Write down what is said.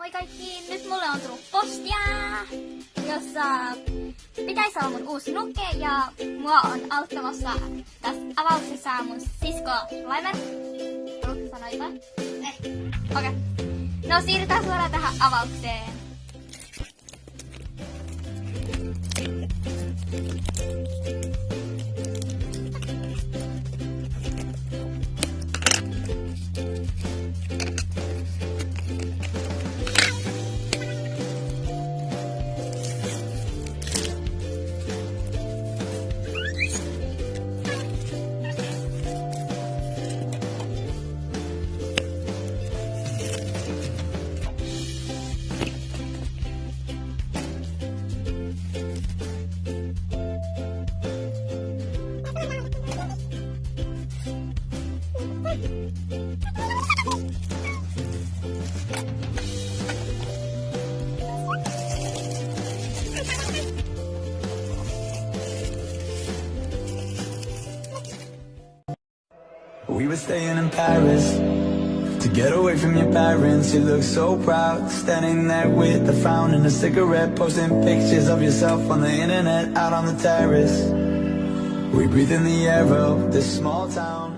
Moi kaikki! Nyt mulle on tullut postia, jossa pitäisi olla mun uusi nukke ja mua on auttamassa tässä avauksessa mun sisko Climerin. Haluatko sanoa jotain? Ei. Okei. No siirrytään suoraan tähän avaukseen. We were staying in Paris to get away from your parents. You look so proud, standing there with a frown and a cigarette, posting pictures of yourself on the internet, out on the terrace. We breathe in the air of this small town.